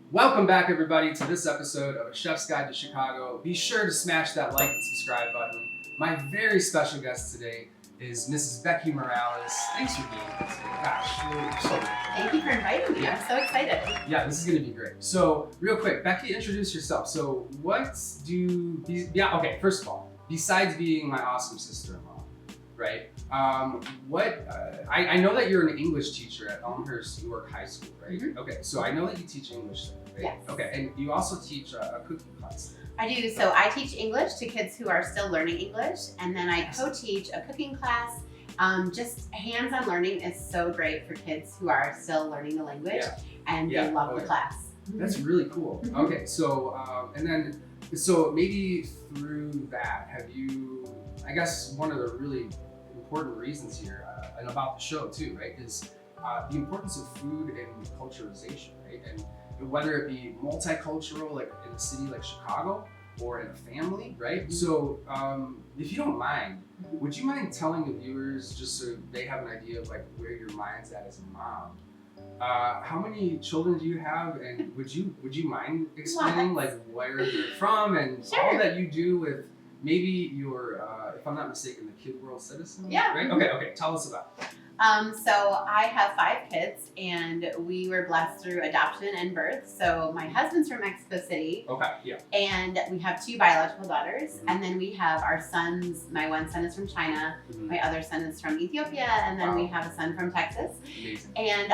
Welcome back, everybody, to this episode of A Chef's Guide to Chicago. Be sure to smash that like and subscribe button. My very special guest today is Mrs. Becky Morales. Thanks for being here today. Gosh, you're so good. Thank you for inviting me. I'm so excited. Yeah, this is going to be great. So, real quick, Becky, introduce yourself. So, first of all, besides being my awesome sister-in-law, right? I know that you're an English teacher at Elmhurst High School, right? Mm-hmm. Okay, so I know that you teach English there, right? Yes. Okay, and you also teach a cooking class there. I do. So I teach English to kids who are still learning English, and then I co-teach a cooking class. Just hands-on learning is so great for kids who are still learning the language, and they love the class. That's really cool. Mm-hmm. Okay, so so maybe through that, have you? I guess one of the really important reasons here, and about the show too, right, is the importance of food and culturalization, right? And whether it be multicultural, like in a city like Chicago, or in a family, right? Mm-hmm. So, if you don't mind, would you mind telling the viewers, just so they have an idea of like where your mind's at as a mom? How many children do you have, and would you mind explaining like where they're from and all that you do with maybe your, if I'm not mistaken, the Kid World Citizen? Yeah. Right? Okay, tell us about it. So I have 5 kids, and we were blessed through adoption and birth. So my husband's from Mexico City. Okay, yeah. And we have 2 biological daughters. Mm-hmm. And then we have our sons. My one son is from China. Mm-hmm. My other son is from Ethiopia. And then we have a son from Texas. Amazing. And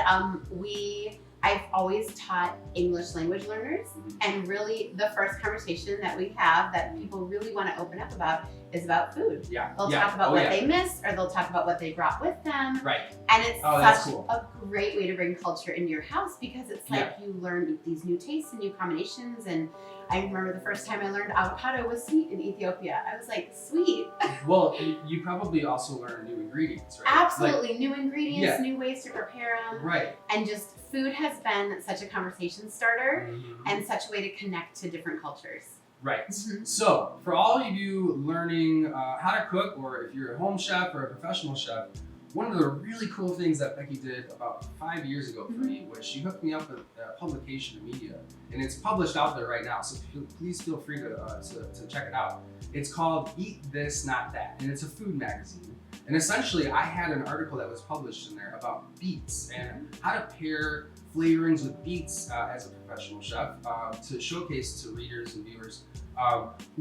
I've always taught English language learners. Mm-hmm. And really the first conversation that we have that people really want to open up about is about food. Yeah. They'll talk about what they missed, or they'll talk about what they brought with them. Right. And it's that's such cool. a great way to bring culture into your house, because it's like you learn these new tastes and new combinations. And I remember the first time I learned avocado was sweet in Ethiopia. I was like, sweet. Well, you probably also learn new ingredients, right? Absolutely. New ingredients, new ways to prepare them. Right. And just food has been such a conversation starter Mm-hmm. and such a way to connect to different cultures. Right. Mm-hmm. So, for all of you learning how to cook, or if you're a home chef or a professional chef, one of the really cool things that Becky did about 5 years ago for me was she hooked me up with a publication of media, and it's published out there right now. So please feel free to check it out. It's called Eat This, Not That, and it's a food magazine. And essentially, I had an article that was published in there about beets and how to pair flavorings with beets as a professional chef to showcase to readers and viewers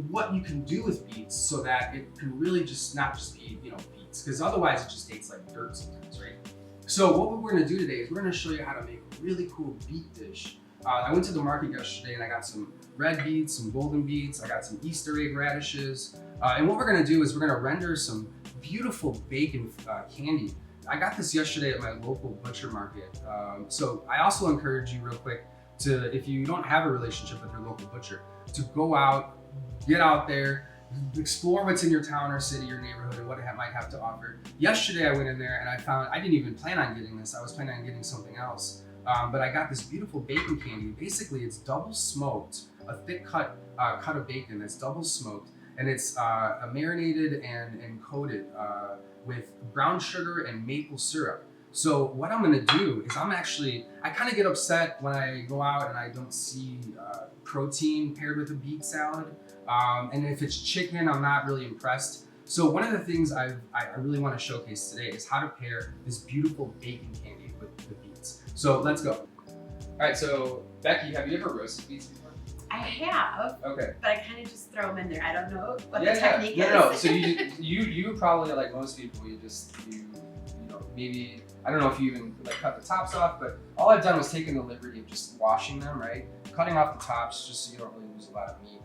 what you can do with beets so that it can really just not just be beets, because otherwise it just tastes like dirt sometimes, right? So what we're going to do today is we're going to show you how to make a really cool beet dish. I went to the market yesterday and I got some red beets, some golden beets, I got some Easter egg radishes, and what we're going to do is we're going to render some beautiful bacon candy. I got this yesterday at my local butcher market. So I also encourage you real quick to, if you don't have a relationship with your local butcher, to go out, get out there, explore what's in your town or city or neighborhood and what it might have to offer. Yesterday I went in there and I found, I didn't even plan on getting this, I was planning on getting something else. But I got this beautiful bacon candy. Basically it's double smoked, a thick cut of bacon that's double smoked, and it's marinated and coated with brown sugar and maple syrup. So what I'm gonna do is I kind of get upset when I go out and I don't see protein paired with a beet salad. And if it's chicken, I'm not really impressed. So one of the things I really want to showcase today is how to pair this beautiful bacon candy with the beets. So let's go. All right, so Becky, have you ever roasted beets before? I have. Okay. But I kind of just throw them in there. I don't know what the technique is. No. So you probably, like most people, you maybe, I don't know if you even like cut the tops off, but all I've done was taken the liberty of just washing them, right? Cutting off the tops just so you don't really lose a lot of meat.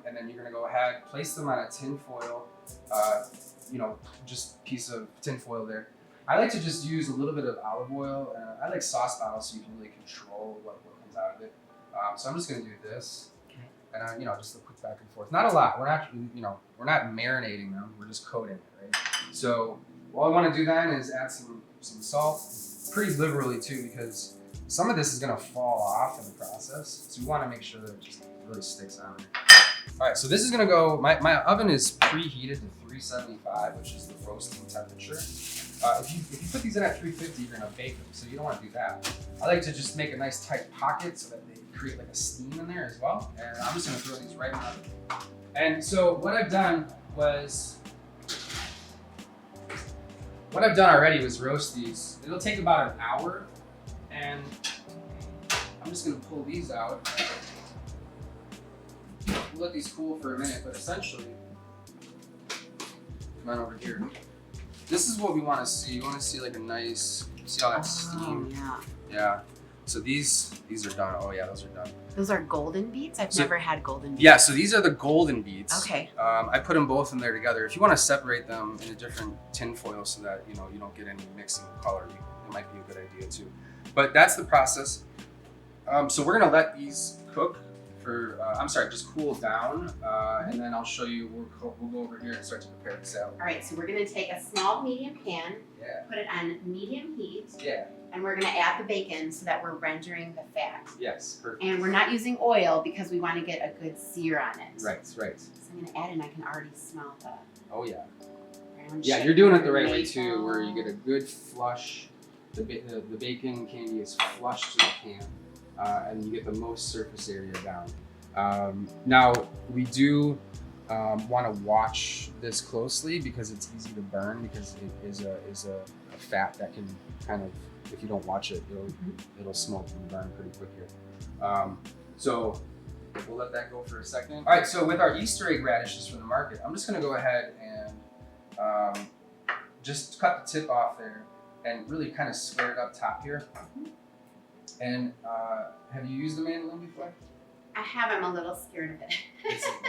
And then you're gonna go ahead, place them on a tin foil, just piece of tin foil there. I like to just use a little bit of olive oil. I like sauce bottles so you can really control what comes out of it. So I'm just gonna do this, and just a quick back and forth. Not a lot. We're not marinating them. We're just coating it, right? So what I want to do then is add some salt, pretty liberally too, because some of this is gonna fall off in the process. So we want to make sure that it just really sticks on there. All right, so this is gonna go. My oven is preheated to 375, which is the roasting temperature. If you put these in at 350, you're gonna bake them, so you don't want to do that. I like to just make a nice tight pocket so that they create like a steam in there as well. And I'm just gonna throw these right in the oven. And so what I've done already was roast these. It'll take about an hour, and I'm just gonna pull these out. We'll let these cool for a minute, but essentially, come on over here. This is what we want to see. You want to see like a nice, see all that steam? Yeah. Yeah. So these are done. Oh yeah, those are done. Those are golden beets? I've never had golden beets. Yeah, so these are the golden beets. Okay. I put them both in there together. If you want to separate them in a different tin foil so that you don't get any mixing of color, it might be a good idea too. But that's the process. So we're gonna let these cook for, just cool down, and then I'll show you, we'll go over here and start to prepare the salad. All right, so we're gonna take a small medium pan, put it on medium heat, and we're gonna add the bacon so that we're rendering the fat. Yes, perfect. And we're not using oil because we wanna get a good sear on it. Right. So I'm gonna add it and I can already smell the brown sugar, you're doing it the right way maple. too, where you get a good flush, the bacon candy is flushed to the pan. And you get the most surface area down. Now we do want to watch this closely because it's easy to burn, because it is a fat that can kind of, if you don't watch it, it'll smoke and burn pretty quick here. So we'll let that go for a second. All right, so with our Easter egg radishes from the market, I'm just gonna go ahead and just cut the tip off there and really kind of square it up top here. And have you used the mandolin before? I have. I'm a little scared of it.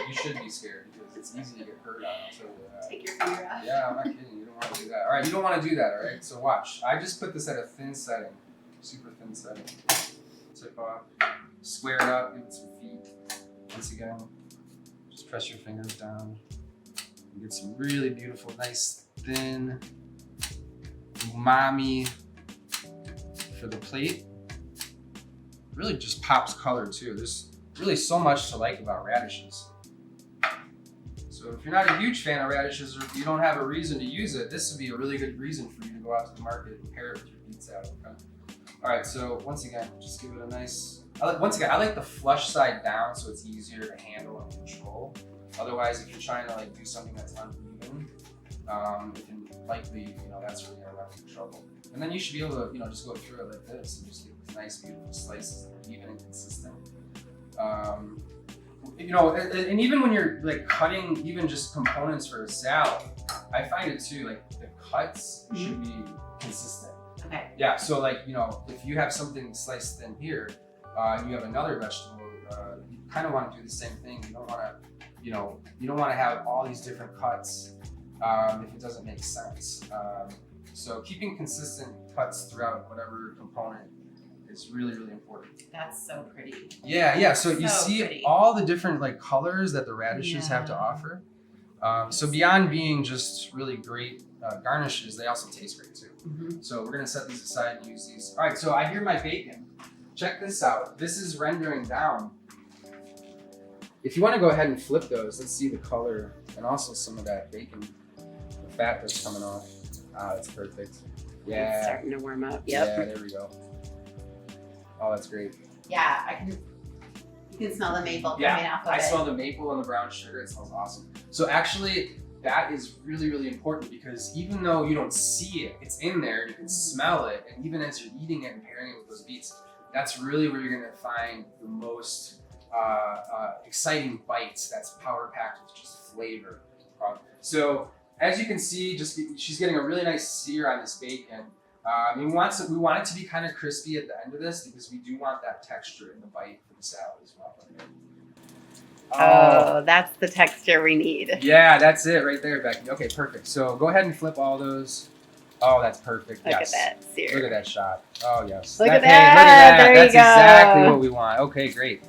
You should be scared because it's easy to get hurt on. I'll tell you that. Take your finger off. Yeah, I'm not kidding. You don't want to do that. All right, you don't want to do that. All right. So watch. I just put this at a thin setting, super thin setting. Tip off, square it up, give it some feet. Once again, just press your fingers down. You get some really beautiful, nice, thin umami for the plate. Really just pops color too. There's really so much to like about radishes. So if you're not a huge fan of radishes, or if you don't have a reason to use it, this would be a really good reason for you to go out to the market and pair it with your beet salad. Okay? All right, so once again, just give it a nice, I like the flush side down so it's easier to handle and control. Otherwise, if you're trying to like do something that's uneven, it can likely, that's where you're gonna run into trouble. And then you should be able to, just go through it like this and just get these nice, beautiful slices that are even and consistent. And even when you're like cutting even just components for a salad, I find it too, like the cuts should be consistent. Okay. Yeah, so like, if you have something sliced thin here, and you have another vegetable, you kind of want to do the same thing. You don't want to, you don't want to have all these different cuts if it doesn't make sense. So keeping consistent cuts throughout whatever component is really, really important. That's so pretty. Yeah. So you see pretty. all the different like colors that the radishes have to offer. So beyond being just really great garnishes, they also taste great too. So we're gonna set these aside and use these. All right, so I hear my bacon. Check this out. This is rendering down. If you want to go ahead and flip those, let's see the color and also some of that bacon, the fat that's coming off. That's perfect. Yeah. It's starting to warm up. Yep. Yeah, there we go. Oh, that's great. Yeah, you can smell the maple coming off of it. I smell the maple and the brown sugar. It smells awesome. So actually, that is really, really important because even though you don't see it, it's in there, you can smell it, and even as you're eating it and pairing it with those beets, that's really where you're gonna find the most exciting bites that's power packed with just flavor. So as you can see, she's getting a really nice sear on this bacon. We want it to be kind of crispy at the end of this because we do want that texture in the bite for the salad as well. Oh, that's the texture we need. Yeah, that's it right there, Becky. Okay, perfect. So go ahead and flip all those. Oh, that's perfect. Look at that sear. Look at that shot. Oh, yes. Look at Look at that. There That's you go. exactly what we want. Okay, great.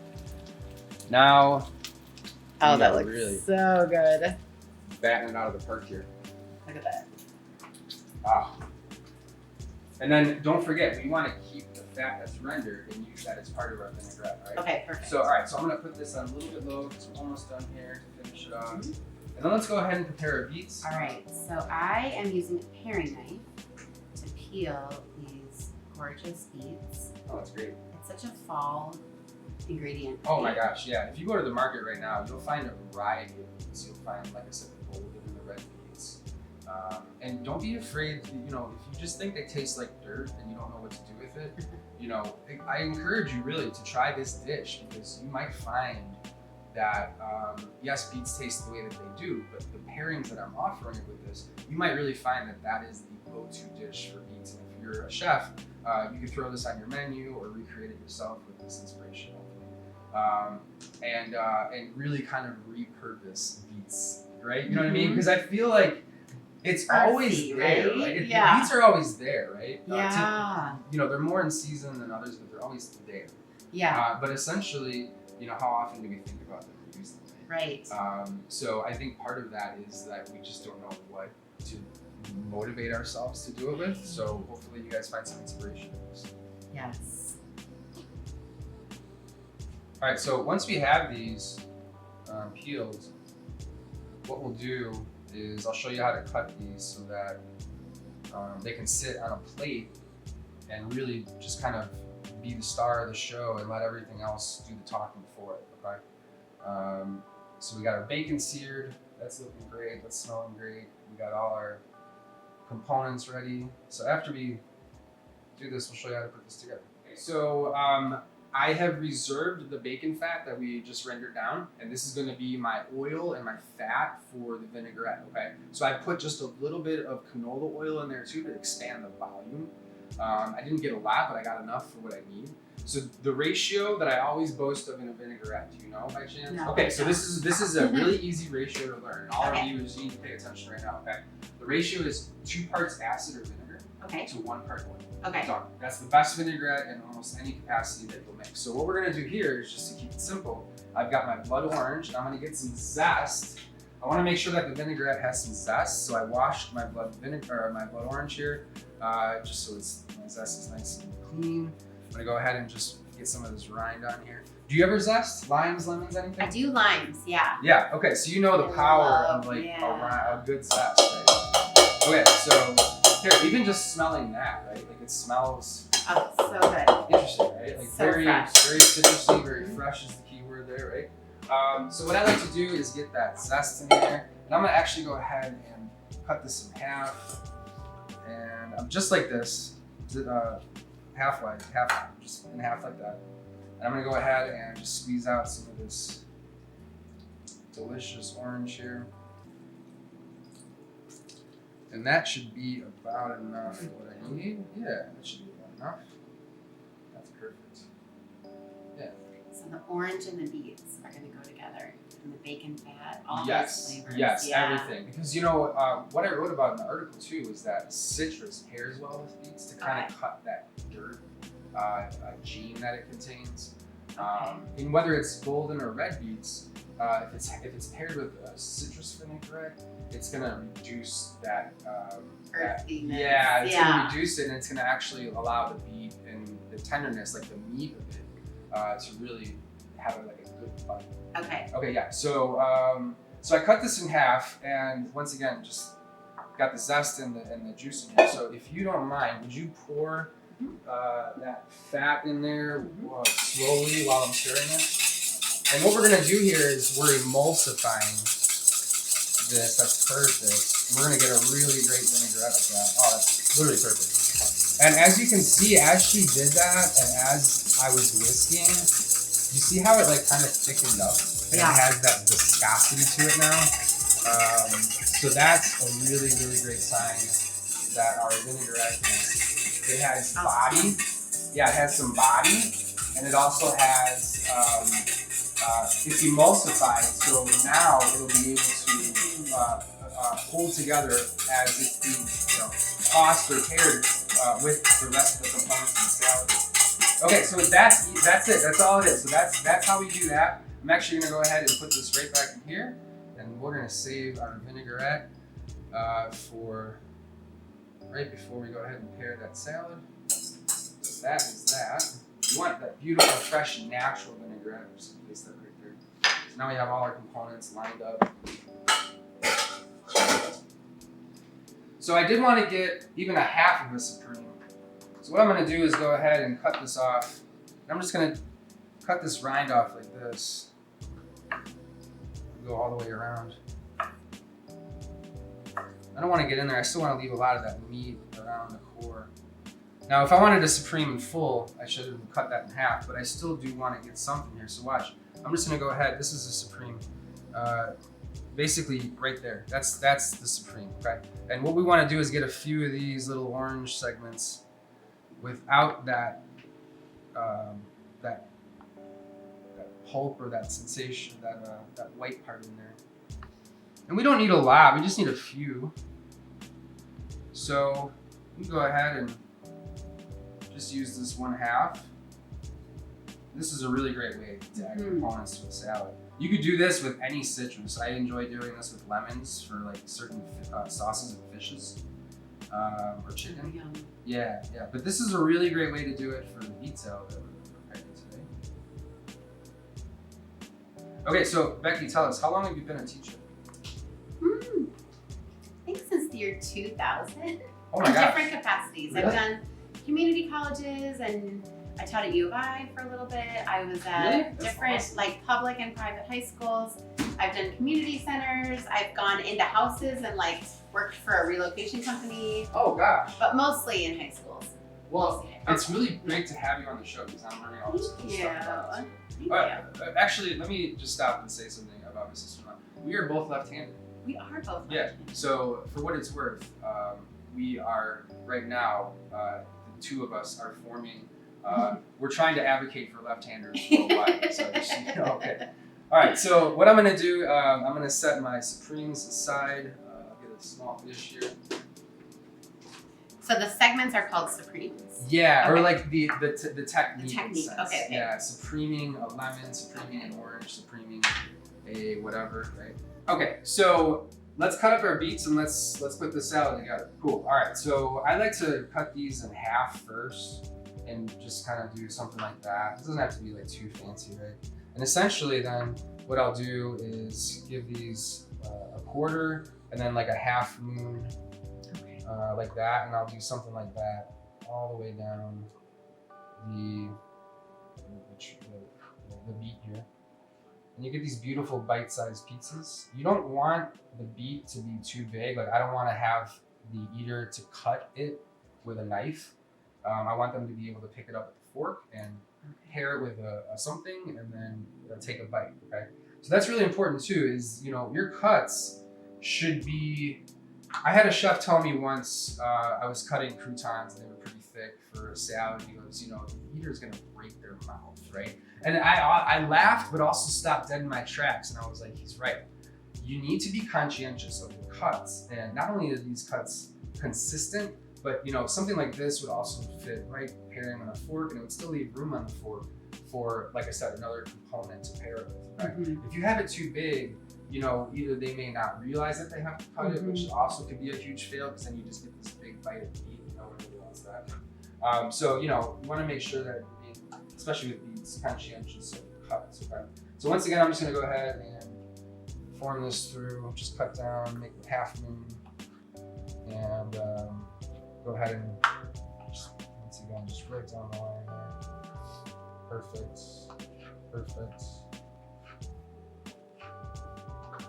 Now, oh, that looks really so good. batting it out of the park here. Look at that. Ah. And then don't forget, we want to keep the fat that's rendered and use that as part of our vinaigrette, right? Okay, perfect. So, all right, so I'm going to put this on a little bit low because we're almost done here to finish it off. And then let's go ahead and prepare our beets. All right, so I am using a paring knife to peel these gorgeous beets. Oh, that's great. It's such a fall ingredient. Oh my gosh, yeah. If you go to the market right now, you'll find a variety of beets. You'll find, like I said, the golden and the red beets. And don't be afraid, if you just think they taste like dirt and you don't know what to do with it, I encourage you really to try this dish, because you might find that, yes, beets taste the way that they do, but the pairings that I'm offering with this, you might really find that that is the go-to dish for beets. And if you're a chef, you could throw this on your menu or recreate it yourself with this inspiration, and really kind of repurpose beets, right? You know what I mean? Because I feel like it's always there, right? The beets are always there, right? Yeah. They're more in season than others, but they're always there. Yeah. But essentially, how often do we think about them or use them? Right. So I think part of that is that we just don't know what to motivate ourselves to do it with. So hopefully you guys find some inspiration in this. Yes. All right, so once we have these peeled, what we'll do is I'll show you how to cut these so that they can sit on a plate and really just kind of be the star of the show and let everything else do the talking for it, okay? So we got our bacon seared. That's looking great. That's smelling great. We got all our components ready. So after we do this, we'll show you how to put this together. Okay, so I have reserved the bacon fat that we just rendered down, and this is going to be my oil and my fat for the vinaigrette, okay? So I put just a little bit of canola oil in there too to expand the volume. I didn't get a lot, but I got enough for what I need. So the ratio that I always boast of in a vinaigrette, do you know by chance? No, okay, so this is a really easy ratio to learn. All our viewers, you need to pay attention right now, okay? The ratio is 2 parts acid or vinegar to 1 part oil. Okay. So that's the best vinaigrette in almost any capacity that you'll mix. So what we're gonna do here is, just to keep it simple, I've got my blood orange, and I'm gonna get some zest. I wanna make sure that the vinaigrette has some zest, so I washed my blood orange here, just so my zest is nice and clean. I'm gonna go ahead and just get some of this rind on here. Do you ever zest? Limes, lemons, anything? I do limes, yeah. Yeah, okay, so you know the power of a good zest, right? Okay, so here, even just smelling that, right? Like it smells so good. interesting, right? Like so very citrusy, very Mm-hmm. fresh is the key word there, right? So what I like to do is get that zest in there, and I'm gonna actually go ahead and cut this in half, and I'm just like this, half wide, just in half like that. And I'm gonna go ahead and just squeeze out some of this delicious orange here. And that should be about enough for what I need. Yeah, that should be about enough. That's perfect. Yeah. So the orange and the beets are going to go together, and the bacon fat, all those flavors. Yes, everything. Because what I wrote about in the article too is that citrus pairs well with beets to kind of cut that dirt gene that it contains. And whether it's golden or red beets, if it's paired with a citrus vinaigrette, it's gonna reduce that earthiness. Yeah, it's gonna reduce it, and it's gonna actually allow the beet and the tenderness, like the meat of it, to really have like a good bite. Okay. Okay, yeah. So I cut this in half, and once again, just got the zest and the juice in here. So if you don't mind, would you pour that fat in there slowly while I'm stirring it? And what we're gonna do here is we're emulsifying this. That's perfect. We're gonna get a really great vinaigrette with that. Oh, that's literally perfect. And as you can see, as she did that, and as I was whisking, you see how it like kind of thickened up? And it has that viscosity to it now. So that's a really, really great sign that our vinaigrette it has body. Yeah, it has some body, and it also has it's emulsified, so now it'll be able to hold together as it's being tossed or paired with the rest of the components in the salad. Okay, so that's it. That's all it is. So that's how we do that. I'm actually gonna go ahead and put this right back in here, and we're gonna save our vinaigrette for right before we go ahead and pair that salad. So that is that. You want that beautiful, fresh, natural vinaigrette. Just place that right there. So now we have all our components lined up. So I did want to get even a half of a supreme. So what I'm going to do is go ahead and cut this off. I'm just going to cut this rind off like this. Go all the way around. I don't want to get in there. I still want to leave a lot of that meat around the core. Now, if I wanted a supreme in full, I should have cut that in half, but I still do want to get something here. So watch. I'm just going to go ahead. This is a supreme. Basically right there. That's the supreme, okay? And what we want to do is get a few of these little orange segments without that that pulp or that sensation, that white part in there. And we don't need a lot. We just need a few. So we can go ahead and just use this 1/2. This is a really great way to add components to a salad. You could do this with any citrus. I enjoy doing this with lemons for like certain sauces and fishes or chicken. Yum. Yeah. But this is a really great way to do it for the beet salad that we're preparing today. Okay, so Becky, tell us, how long have you been a teacher? I think since the year 2000. Oh my in gosh. different capacities. Really? I've done community colleges and I taught at U of I for a little bit. I was at Really? That's different awesome. like public and private high schools. I've done community centers. I've gone into houses and like worked for a relocation company, Oh gosh. but mostly in high schools. Well, Mostly. it's really great to have you on the show because I'm learning all this cool Thank stuff about it. you. All right, actually, let me just stop and say something about my sister-in-law. We are both left-handed. We are both. Yeah. left-handed. So for what it's worth, we are right now. The two of us are forming. We're trying to advocate for left-handers worldwide. So just, you know, okay. All right. So what I'm gonna do, I'm gonna set my supremes aside. I'll get a small dish here. So the segments are called supremes. Yeah, or Okay. like the technique. The technique, sense. okay. Yeah, supreming a lemon, supreming an orange, supreming a whatever, right? Okay, so let's cut up our beets and let's put the salad together. Cool. All right, so I like to cut these in half first and just kind of do something like that. It doesn't have to be like too fancy, right? And essentially then what I'll do is give these a quarter and then like a half moon. Like that, and I'll do something like that all the way down the beet here. And you get these beautiful bite-sized pizzas. You don't want the beet to be too big. Like I don't want to have the eater to cut it with a knife. I want them to be able to pick it up with a fork and pair it with a something and then take a bite, okay? So that's really important too, is, you know, your cuts should be. I had a chef tell me once, I was cutting croutons and they were pretty thick for a salad. He goes, you know, the eater's gonna break their mouth, right? And I laughed, but also stopped dead in my tracks. And I was like, he's right. You need to be conscientious of your cuts. And not only are these cuts consistent, but you know, something like this would also fit right pairing on a fork, and it would still leave room on the fork for, like I said, another component to pair it with, right? If you have it too big, you know, either they may not realize that they have to cut it, which also could be a huge fail because then you just get this big bite of meat and no one really wants that. So, you know, you want to make sure that, especially with beets, conscientious of cuts, okay? So once again, I'm just going to go ahead and form this through, just cut down, make a half moon, and go ahead and just, once again, just right down the line there. Perfect, perfect.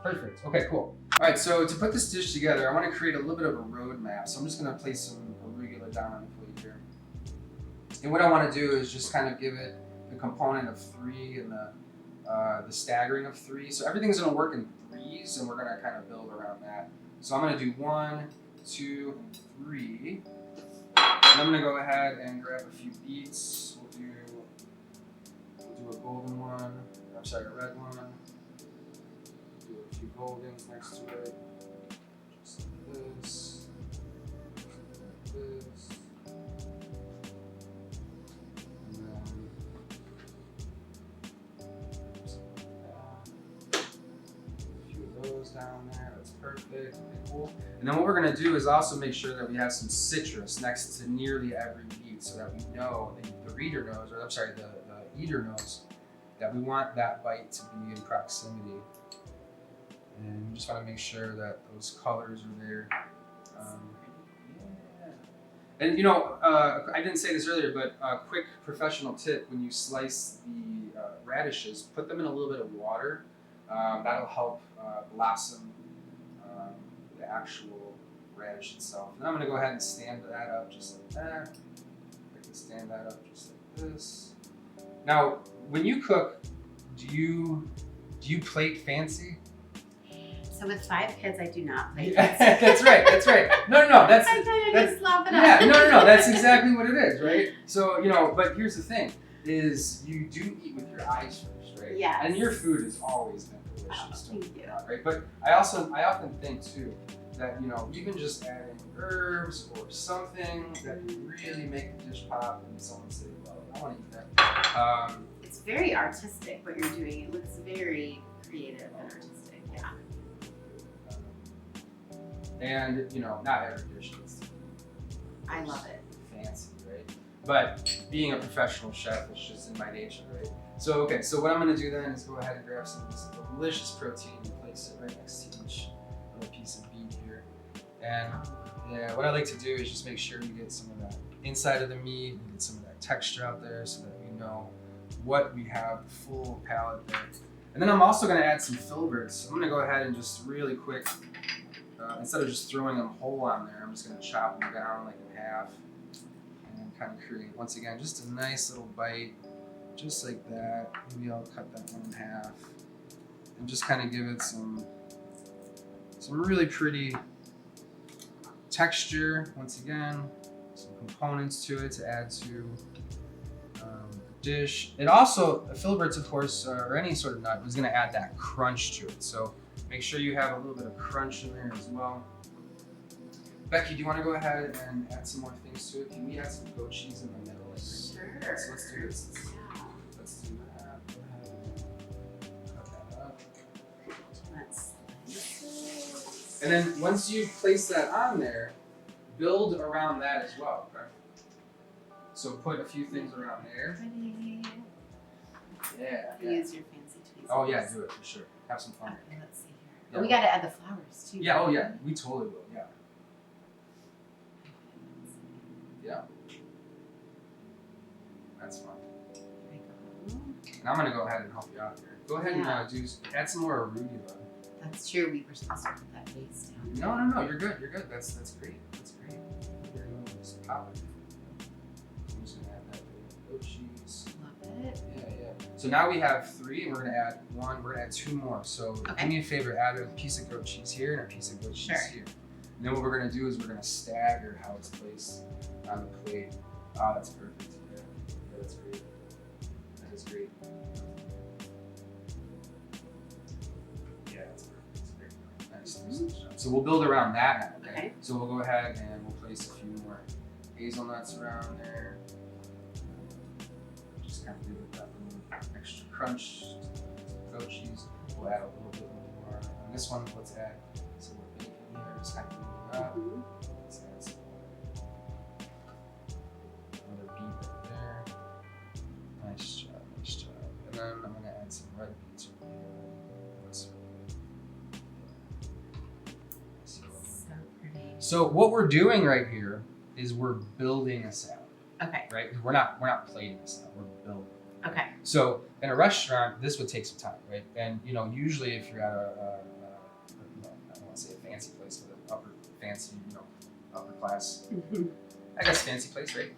Perfect. Okay, cool. All right, so to put this dish together, I want to create a little bit of a roadmap. So I'm just going to place some arugula down on the plate here. And what I want to do is just kind of give it the component of 3 and the staggering of 3. So everything's going to work in 3s, and we're going to kind of build around that. So I'm going to do 1, 2, 3. And I'm going to go ahead and grab a few beets. We'll do a golden one. I'm sorry, a red one. A few goldens next to it, just like this, and then just like that. A few of those down there, that's perfect, okay, cool. And then what we're gonna do is also make sure that we have some citrus next to nearly every beet so that we know, the reader knows, or I'm sorry, the eater knows that we want that bite to be in proximity. And you just want to make sure that those colors are there. And you know, I didn't say this earlier, but a quick professional tip: when you slice the radishes, put them in a little bit of water. That'll help blossom the actual radish itself. And I'm going to go ahead and stand that up just like that. I can stand that up just like this. Now, when you cook, do you plate fancy? So with 5 kids, I do not play. That's right. That's right. No. That's I kind of just slop it yeah. up. No. That's exactly what it is, right? So you know, but here's the thing: is you do eat with your eyes first, right? Yes. And your food has always been delicious, Thank you. right? But I often think too that you know even just adding herbs or something that can really make the dish pop, and someone say, "Well, I want to eat that." It's very artistic what you're doing. It looks very creative and artistic. Yeah. And you know, not every dish needs to be I love it. fancy, right? But being a professional chef is just in my nature, right? So okay, so what I'm gonna do then is go ahead and grab some of this delicious protein and place it right next to each little piece of beet here. And yeah, what I like to do is just make sure you get some of that inside of the meat and get some of that texture out there so that we know what we have, the full palette there. And then I'm also gonna add some filberts. I'm gonna go ahead and just really quick, instead of just throwing them whole on there, I'm just gonna chop them down like in half and kind of create, once again, just a nice little bite, just like that. Maybe I'll cut that one in half and just kind of give it some really pretty texture, once again, some components to it to add to the dish. It also, filberts, of course, or any sort of nut, is going to add that crunch to it. So make sure you have a little bit of crunch in there as well. Becky, do you want to go ahead and add some more things to it? Can we add some goat cheese in the middle? Like Sure. So let's do this. Let's do that. Go ahead and cut that up. Let's slice. And then once you place that on there, build around that as well, okay? So put a few things around there. Pretty. Yeah. Use your fancy tweezers. Oh yeah, do it for sure. Have some fun. Okay, let's see here. Yeah. Oh, we got to add the flowers too. Yeah, oh yeah, we totally will, yeah. Yeah. That's fun. Here we go. And I'm gonna go ahead and help you out here. Go ahead and add some more arugula. That's true. We were supposed to put that base down. No, you're good. That's great. That's great. Here you go, just pop it. I'm just gonna add that goat cheese. Love it. Yeah. So now we have 3, and we're gonna add 1. We're gonna add 2 more. So do me a favor, add a piece of goat cheese here and a piece of goat cheese here. And then what we're gonna do is we're gonna stagger how it's placed on the plate. Oh, that's perfect. Yeah, that's great. That is great. Yeah, that's perfect. Nice. So we'll build around that now. Okay. So we'll go ahead and we'll place a few more hazelnuts around there. Just kind of give it that little extra crunch. Goat cheese. We'll add a little bit more. On this one, let's add some more bacon here. Just kind of move it up. Let's add some another beet right there. Nice job. And then I'm gonna add some red beets over here. That's So pretty. So what we're doing right here is we're building a salad, Okay. right? We're not plating a salad, we're building. Okay. So in a restaurant, this would take some time, right? And you know, usually if you're at I don't want to say a fancy place, but an upper class, I guess fancy place, right?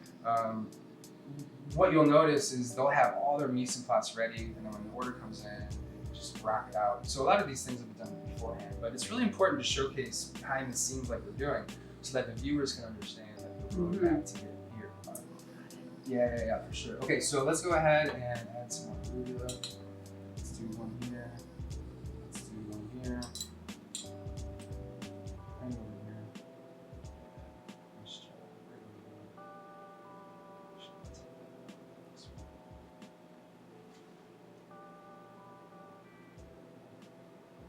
What you'll notice is they'll have all their mise en place ready, and then when the order comes in, they just rock it out. So a lot of these things have been done beforehand, but it's really important to showcase behind the scenes like we're doing, so that the viewers can understand that we're going back to get here. Yeah, for sure. Okay, so let's go ahead and add some more arugula. Let's do one here. Let's do one here. And over here. Nice job.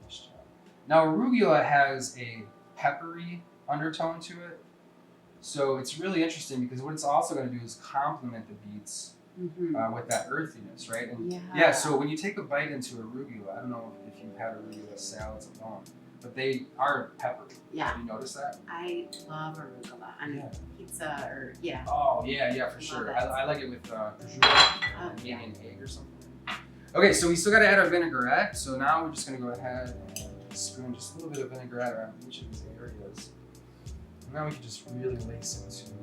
Nice job. Now arugula has a peppery undertone to it. So it's really interesting because what it's also going to do is complement the beets with that earthiness, right? And so when you take a bite into arugula, I don't know if you've had arugula salads alone, but they are peppery. Yeah. Have you noticed that? I love arugula on pizza or Oh yeah, for sure. I like it with prosciutto and maybe an egg or something. Okay, so we still got to add our vinaigrette. So now we're just going to go ahead and spoon just a little bit of vinaigrette around each of these areas. And now we can just really lace into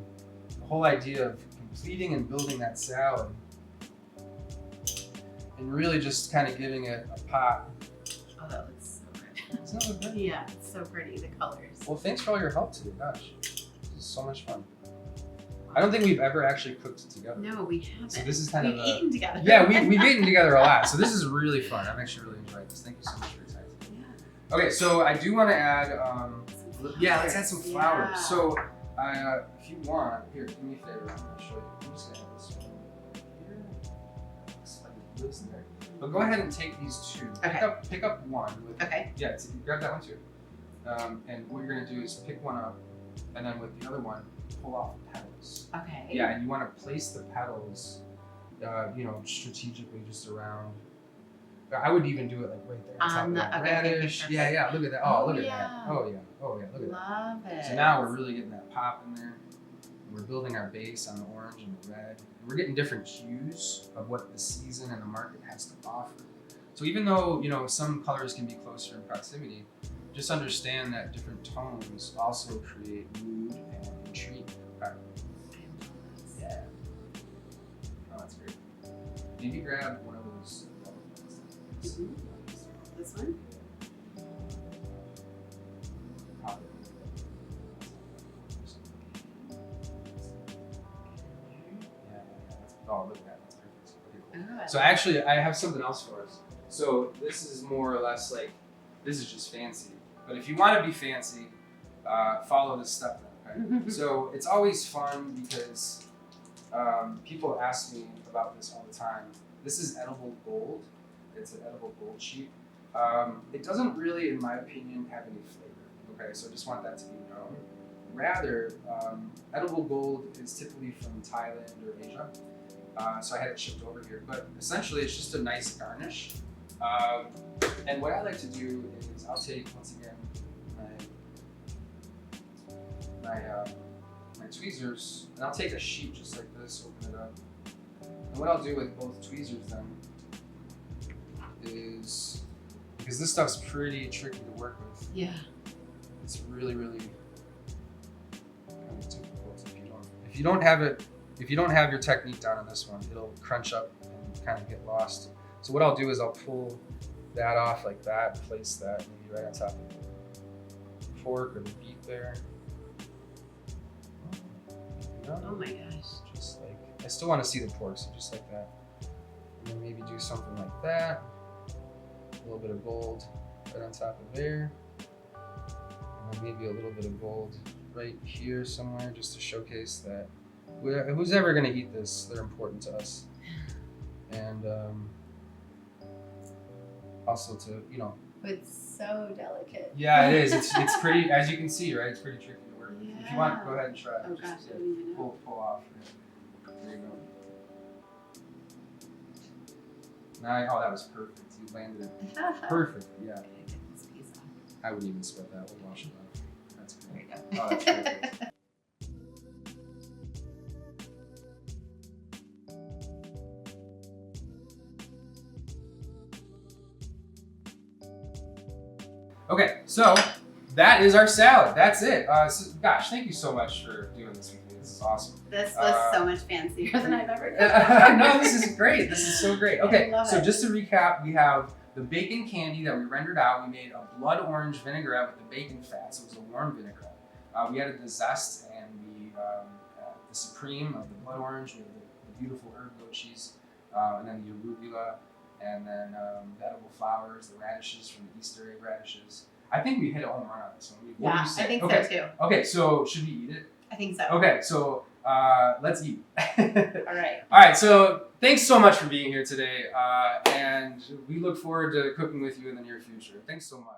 the whole idea of completing and building that salad. And really just kind of giving it a pop. Oh, that looks so good. Doesn't that look good? Yeah, it's so pretty, the colors. Well, thanks for all your help today. Gosh, this is so much fun. I don't think we've ever actually cooked together. No, we haven't. So this is kind we've of eaten together. Yeah, we've eaten together a lot. So this is really fun. I'm actually really enjoying this. Thank you so much for your time. Yeah. Okay, so I do want to add, let's add some flour. Yeah. So if you want, here, do me a favor. I'm going to show you. I'm just going to add this one here. Looks like it lives in there. But go ahead and take these two. Okay. Pick up one. Yeah, grab that one too. And what you're going to do is pick one up, and then with the other one, pull off the petals. Okay. Yeah, and you want to place the petals, strategically just around. I would even do it like right there on top of that radish. Okay, yeah, look at that. Oh, look at that. Oh yeah, look at that. Love it. So now we're really getting that pop in there. We're building our base on the orange and the red. And we're getting different cues of what the season and the market has to offer. So even though, some colors can be closer in proximity, just understand that different tones also create mood and intrigue. Okay? Yeah. Oh, that's great. Maybe grab one of those. This one? Oh, look at that. That's perfect. Okay, cool. Oh, So actually, I have something else for us. So this is more or less like, this is just fancy. But if you want to be fancy, follow this step then, okay? So it's always fun because people ask me about this all the time. This is edible gold. It's an edible gold sheet. It doesn't really, in my opinion, have any flavor. Okay, so I just want that to be known. Rather, edible gold is typically from Thailand or Asia. So I had it shipped over here. But essentially, it's just a nice garnish. And what I like to do is I'll take, once again, my tweezers, and I'll take a sheet just like this, open it up. And what I'll do with both tweezers then is, because this stuff's pretty tricky to work with. Yeah. It's really, really kind of difficult if you don't have it. If you don't have your technique down on this one, it'll crunch up and kind of get lost. So what I'll do is I'll pull that off like that, place that maybe right on top of the fork or the beet there. Oh my gosh. Just like, I still want to see the pork, so just like that. And then maybe do something like that. A little bit of gold right on top of there. And then maybe a little bit of gold right here somewhere, just to showcase that who's ever going to eat this, they're important to us. And also to, It's so delicate. Yeah, it is. It's pretty, as you can see, right? It's pretty tricky to work with. Yeah. If you want, go ahead and try it. Oh Just, gosh, I don't even know. pull off. There you go. Oh, that was perfect. You landed it perfect. Yeah. Okay, get this piece off. I wouldn't even sweat that. We'll wash it off. That's There great. you go. Oh, that's perfect. Okay, so that is our salad. That's it. Gosh, thank you so much for doing this with me. This is awesome. This was so much fancier than I've ever done. No, this is great. This is so great. Okay, I love so it. just to recap, we have the bacon candy that we rendered out. We made a blood orange vinaigrette with the bacon fat, so it was a warm vinaigrette. We added the zest and the supreme of the blood orange with the beautiful herb goat cheese, and then the arugula, and then the edible flowers, the radishes from the Easter egg radishes. I think we hit a home run on this one. What do Yeah, you say? I think Okay. so too. Okay, so should we eat it? I think so. Okay, so let's eat. All right. All right, so thanks so much for being here today, and we look forward to cooking with you in the near future. Thanks so much.